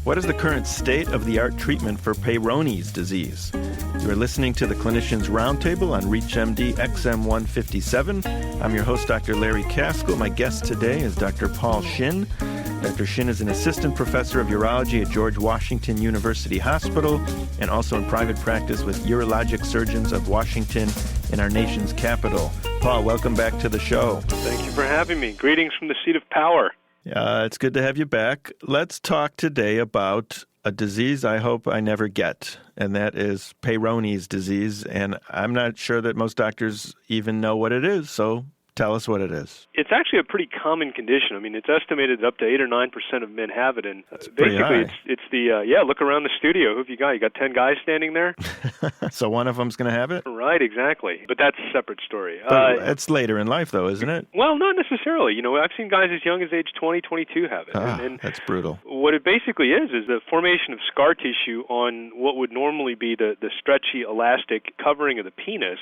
What is the current state-of-the-art treatment for Peyronie's disease? You are listening to the Clinicians Roundtable on ReachMD XM157. I'm your host, Dr. Larry Kaskel. My guest today is Dr. Paul Shin. Dr. Shin is an assistant professor of urology at George Washington University Hospital and also in private practice with urologic surgeons of Washington in our nation's capital. Paul, welcome back to the show. Thank you for having me. Greetings from the seat of power. It's good to have you back. Let's talk today about a disease I hope I never get, and that is Peyronie's disease. And I'm not sure that most doctors even know what it is, so tell us what it is. It's actually a pretty common condition. I mean, it's estimated that up to 8 or 9% of men have it, and basically it's the look around the studio. Who have you got? You got 10 guys standing there? So one of them's going to have it? Right, exactly. But that's a separate story. But it's later in life, though, isn't it? Well, not necessarily. You know, I've seen guys as young as age 20, 22 have it. And that's brutal. What it basically is the formation of scar tissue on what would normally be the stretchy, elastic covering of the penis,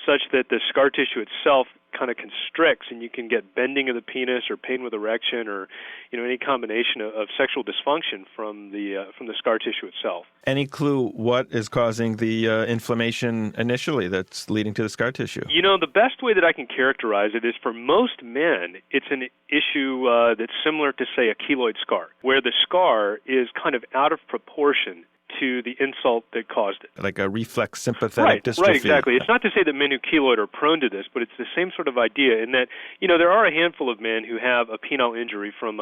such that the scar tissue itself kind of constricts, and you can get bending of the penis or pain with erection or, any combination of sexual dysfunction from the scar tissue itself. Any clue what is causing the inflammation initially that's leading to the scar tissue? The best way that I can characterize it is for most men, it's an issue that's similar to, say, a keloid scar, where the scar is kind of out of proportion to the insult that caused it. Like a reflex sympathetic dystrophy. Right, exactly. It's not to say that men who keloid are prone to this, but it's the same sort of idea in that, there are a handful of men who have a penile injury from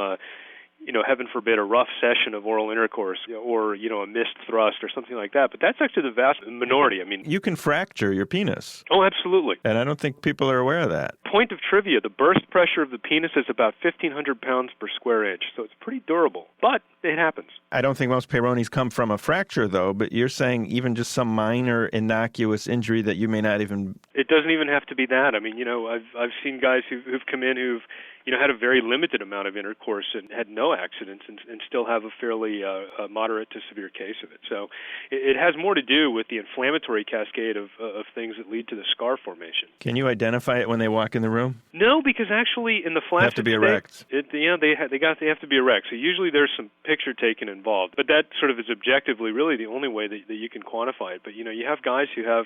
heaven forbid, a rough session of oral intercourse or, a missed thrust or something like that. But that's actually the vast minority. I mean, you can fracture your penis. Oh, absolutely. And I don't think people are aware of that. Point of trivia, the burst pressure of the penis is about 1,500 pounds per square inch, so it's pretty durable. But it happens. I don't think most Peyronies come from a fracture, though, but you're saying even just some minor innocuous injury that you may not even... It doesn't even have to be that. I mean, I've seen guys who've come in who've had a very limited amount of intercourse and had no accidents and still have a fairly moderate to severe case of it. So it has more to do with the inflammatory cascade of things that lead to the scar formation. Can you identify it when they walk in the room? No, because actually in the flaccid they have to be erect. They have to be erect. So usually there's some picture taken involved, but that sort of is objectively really the only way that you can quantify it. But you have guys who have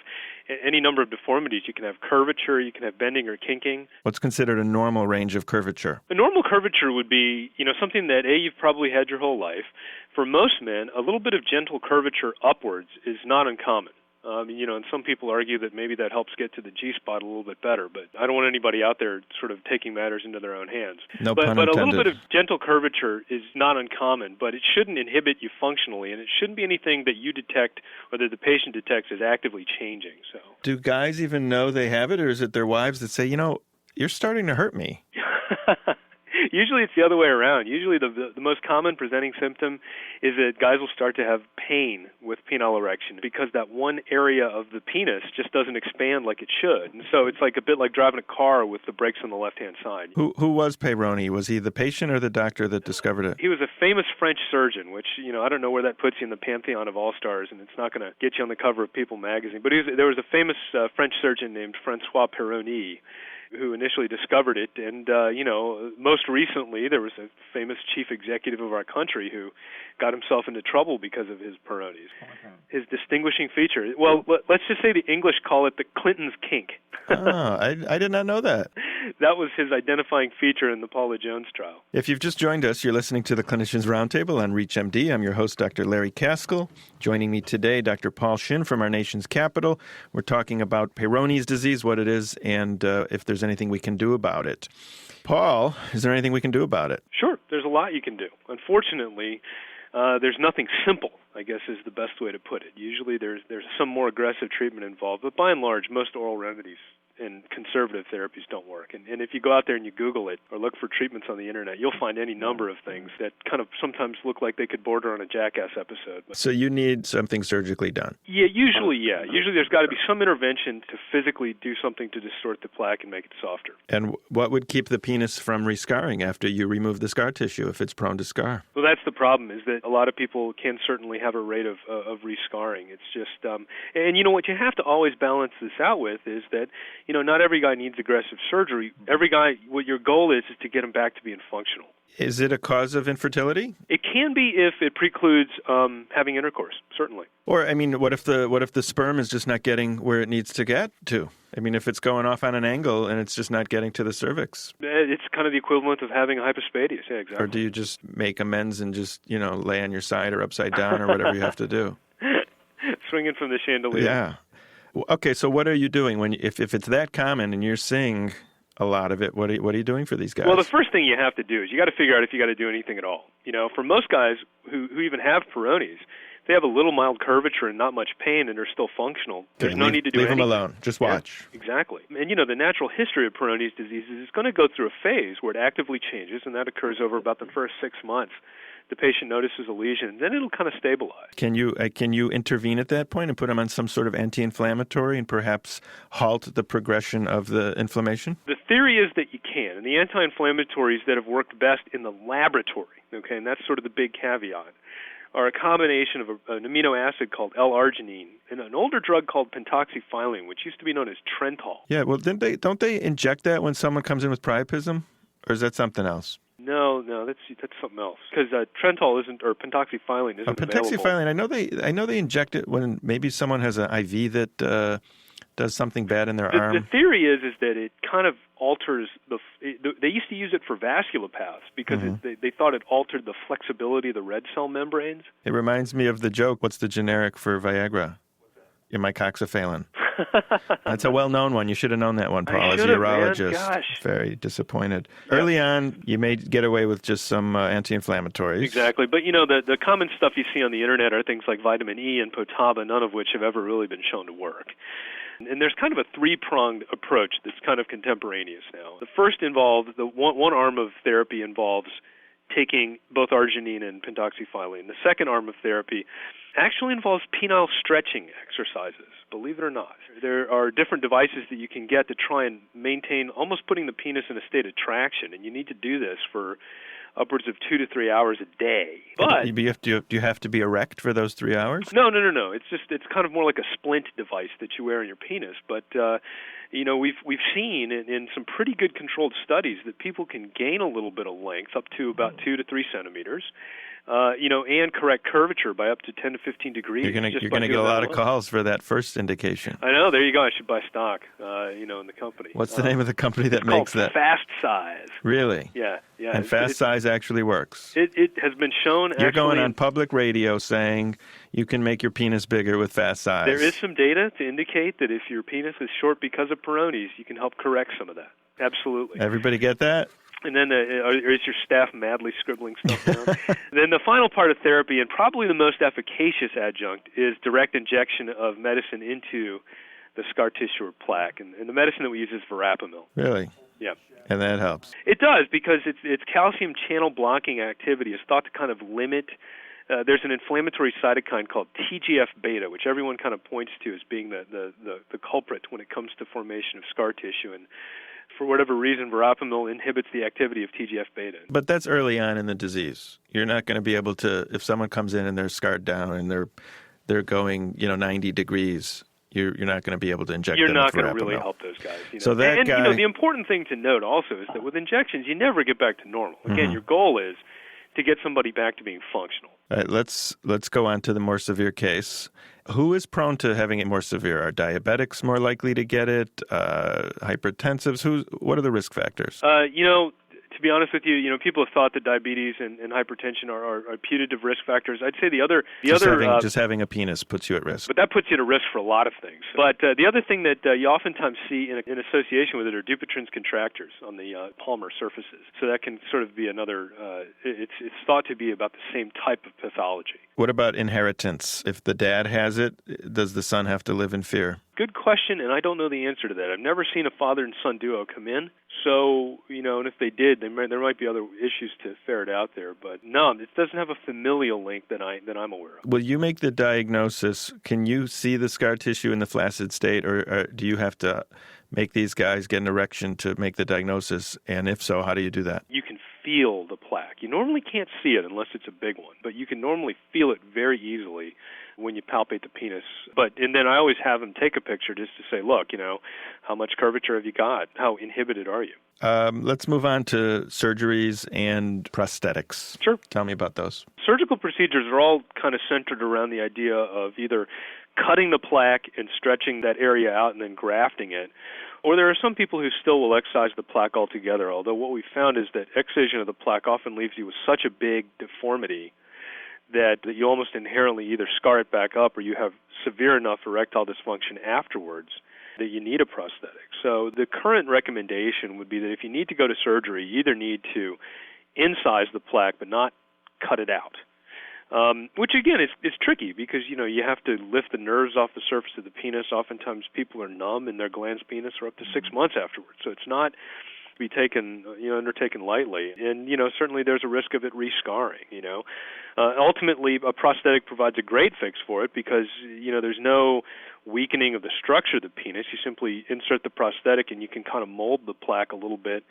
any number of deformities. You can have curvature, you can have bending or kinking. What's considered a normal range of curvature? A normal curvature would be, something that, you've probably had your whole life. For most men, a little bit of gentle curvature upwards is not uncommon. And some people argue that maybe that helps get to the G-spot a little bit better, but I don't want anybody out there sort of taking matters into their own hands. No but pun a intended. little bit of gentle curvature is not uncommon, but it shouldn't inhibit you functionally, and it shouldn't be anything that you detect or that the patient detects is actively changing. So, do guys even know they have it, or is it their wives that say, you're starting to hurt me? Usually it's the other way around. Usually the most common presenting symptom is that guys will start to have pain with penile erection because that one area of the penis just doesn't expand like it should. And so it's like a bit like driving a car with the brakes on the left-hand side. Who was Peyronie? Was he the patient or the doctor that discovered it? He was a famous French surgeon, which, I don't know where that puts you in the pantheon of all-stars, and it's not going to get you on the cover of People magazine. But there was a famous French surgeon named François Peyronie who initially discovered it, and, most recently there was a famous chief executive of our country who got himself into trouble because of his Peyronies. Okay. His distinguishing feature, well, let's just say the English call it the Clinton's kink. I did not know that. That was his identifying feature in the Paula Jones trial. If you've just joined us, you're listening to the Clinicians Roundtable on ReachMD. I'm your host, Dr. Larry Kaskel. Joining me today, Dr. Paul Shin from our nation's capital. We're talking about Peyronie's disease, what it is, and if there's anything we can do about it. Paul, is there anything we can do about it? Sure, there's a lot you can do. Unfortunately, there's nothing simple, I guess is the best way to put it. Usually there's some more aggressive treatment involved, but by and large, most oral remedies and conservative therapies don't work. And if you go out there and you Google it or look for treatments on the Internet, you'll find any number of things that kind of sometimes look like they could border on a Jackass episode. So you need something surgically done? Yeah. Usually there's got to be some intervention to physically do something to distort the plaque and make it softer. And what would keep the penis from rescarring after you remove the scar tissue if it's prone to scar? Well, that's the problem, is that a lot of people can certainly have a rate of rescarring. It's just, and what you have to always balance this out with is that, not every guy needs aggressive surgery. Every guy, what your goal is to get him back to being functional. Is it a cause of infertility? It can be if it precludes having intercourse, certainly. Or, what if the sperm is just not getting where it needs to get to? If it's going off on an angle and it's just not getting to the cervix. It's kind of the equivalent of having a hypospadias, yeah, exactly. Or do you just make amends and just, lay on your side or upside down or whatever you have to do? Swinging from the chandelier. Yeah. Okay, so what are you doing if it's that common and you're seeing a lot of it? What are you doing for these guys? Well, the first thing you have to do is you got to figure out if you got to do anything at all. For most guys who even have Peyronie's, they have a little mild curvature and not much pain and are still functional. There's no need to do anything. Leave them alone. Just watch. Yeah, exactly. And, the natural history of Peyronie's disease is it's going to go through a phase where it actively changes, and that occurs over about the first 6 months. The patient notices a lesion, then it'll kind of stabilize. Can you intervene at that point and put them on some sort of anti-inflammatory and perhaps halt the progression of the inflammation? The theory is that you can, and the anti-inflammatories that have worked best in the laboratory, okay, and that's sort of the big caveat, are a combination of an amino acid called L-arginine and an older drug called pentoxyphylline, which used to be known as Trentol. Yeah, well, don't they inject that when someone comes in with priapism, or is that something else? No, that's something else. Because Trentol isn't, or pentoxyphylline isn't pentoxyphylline, available. I know they inject it when maybe someone has an IV that does something bad in their arm. The theory is that it kind of alters they used to use it for vasculopaths because they thought it altered the flexibility of the red cell membranes. It reminds me of the joke, what's the generic for Viagra? Imikoxaphylline. That's a well-known one. You should have known that one, Paul, as a urologist. Gosh. Very disappointed. Yeah. Early on, you may get away with just some anti-inflammatories. Exactly. But, the common stuff you see on the Internet are things like vitamin E and Potaba, none of which have ever really been shown to work. And there's kind of a three-pronged approach that's kind of contemporaneous now. The first involves, one arm of therapy involves taking both arginine and pentoxyphylline. The second arm of therapy actually involves penile stretching exercises, believe it or not. There are different devices that you can get to try and maintain almost putting the penis in a state of traction, and you need to do this for upwards of 2 to 3 hours a day. But do you have to be erect for those 3 hours? No. It's kind of more like a splint device that you wear on your penis. But we've seen in some pretty good controlled studies that people can gain a little bit of length up to about 2 to 3 centimeters. And correct curvature by up to 10 to 15 degrees. You're going to get a lot of calls for that first indication. I know. There you go. I should buy stock, in the company. What's the name of the company that makes that? Fast Size. Really? Yeah. And Fast Size actually works. It has been shown. You're going on public radio saying you can make your penis bigger with Fast Size. There is some data to indicate that if your penis is short because of Peyronie's, you can help correct some of that. Absolutely. Everybody get that? And then is your staff madly scribbling stuff down? Then the final part of therapy, and probably the most efficacious adjunct, is direct injection of medicine into the scar tissue or plaque. And the medicine that we use is verapamil. Really? Yeah. And that helps? It does, because its calcium channel blocking activity is thought to kind of limit. There's an inflammatory cytokine called TGF-beta, which everyone kind of points to as being the culprit when it comes to formation of scar tissue. And for whatever reason, verapamil inhibits the activity of TGF-beta. But that's early on in the disease. You're not going to be able to, if someone comes in and they're scarred down and they're going 90 degrees, you're not going to be able to inject them with verapamil. You're not going to really help those guys. So that guy, the important thing to note also is that with injections, you never get back to normal. Again, your goal is to get somebody back to being functional. All right, let's go on to the more severe case. Who is prone to having it more severe? Are diabetics more likely to get it? Hypertensives? What are the risk factors? To be honest with you, people have thought that diabetes and hypertension are putative risk factors. I'd say just having a penis puts you at risk. But that puts you at risk for a lot of things. But the other thing that you oftentimes see in association with it are Dupuytren's contractures on the palmar surfaces. So that can sort of be another. It's thought to be about the same type of pathology. What about inheritance? If the dad has it, does the son have to live in fear? Good question, and I don't know the answer to that. I've never seen a father and son duo come in. So, and if they did, there might be other issues to ferret out there. But no, it doesn't have a familial link that I'm aware of. Will you make the diagnosis? Can you see the scar tissue in the flaccid state, or do you have to make these guys get an erection to make the diagnosis? And if so, how do you do that? You can feel the plaque. You normally can't see it unless it's a big one, but you can normally feel it very easily when you palpate the penis. And then I always have them take a picture just to say, look, how much curvature have you got? How inhibited are you? Let's move on to surgeries and prosthetics. Sure. Tell me about those. Surgical procedures are all kind of centered around the idea of either cutting the plaque and stretching that area out and then grafting it, or there are some people who still will excise the plaque altogether, although what we found is that excision of the plaque often leaves you with such a big deformity that you almost inherently either scar it back up or you have severe enough erectile dysfunction afterwards that you need a prosthetic. So the current recommendation would be that if you need to go to surgery, you either need to incise the plaque but not cut it out. Which again is tricky because you have to lift the nerves off the surface of the penis. Oftentimes people are numb in their glans penis for up to 6 months afterwards. So it's not to be undertaken lightly. And certainly there's a risk of it rescarring. Ultimately, a prosthetic provides a great fix for it because there's no weakening of the structure of the penis. You simply insert the prosthetic and you can kind of mold the plaque a little bit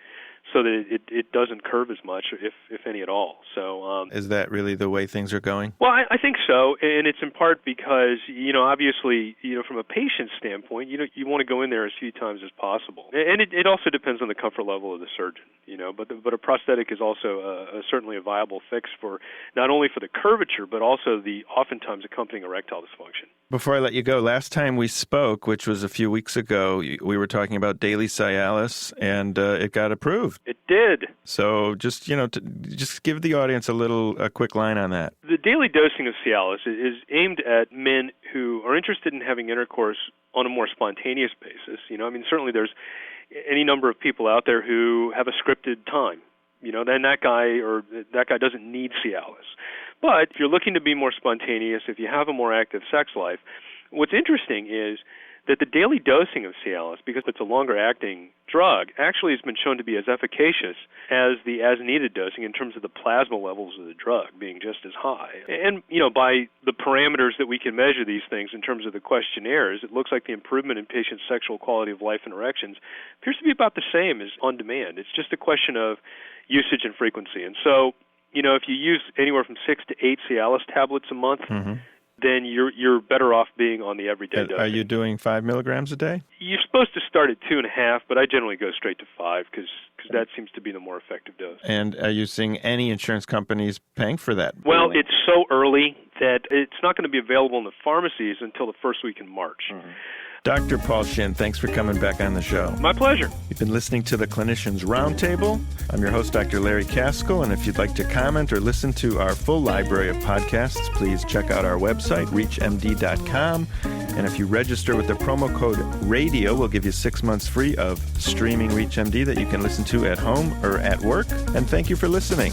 so that it doesn't curve as much, if any at all. So is that really the way things are going? Well, I think so, and it's in part because obviously from a patient standpoint, you want to go in there as few times as possible, and it also depends on the comfort level of the surgeon. But a prosthetic is also certainly a viable fix for not only for the curvature but also the oftentimes accompanying erectile dysfunction. Before I let you go, last time we spoke, which was a few weeks ago, we were talking about daily Cialis, and it got approved. It did. So just just give the audience a quick line on that. The daily dosing of Cialis is aimed at men who are interested in having intercourse on a more spontaneous basis. Certainly there's any number of people out there who have a scripted time. Then that guy doesn't need Cialis. But if you're looking to be more spontaneous, if you have a more active sex life, what's interesting is that the daily dosing of Cialis, because it's a longer-acting drug, actually has been shown to be as efficacious as the as-needed dosing in terms of the plasma levels of the drug being just as high. And, by the parameters that we can measure these things in terms of the questionnaires, it looks like the improvement in patients' sexual quality of life and erections appears to be about the same as on demand. It's just a question of usage and frequency. And so, if you use anywhere from 6 to 8 Cialis tablets a month, then you're better off being on the everyday dose. Are you doing 5 milligrams a day? You're supposed to start at 2.5, but I generally go straight to 5 because that seems to be the more effective dose. And are you seeing any insurance companies paying for that? Well, it's so early that it's not going to be available in the pharmacies until the first week in March. Dr. Paul Shin, thanks for coming back on the show. My pleasure. You've been listening to the Clinicians Roundtable. I'm your host, Dr. Larry Kaskel, and if you'd like to comment or listen to our full library of podcasts, please check out our website, reachmd.com. And if you register with the promo code RADIO, we'll give you 6 months free of streaming ReachMD that you can listen to at home or at work. And thank you for listening.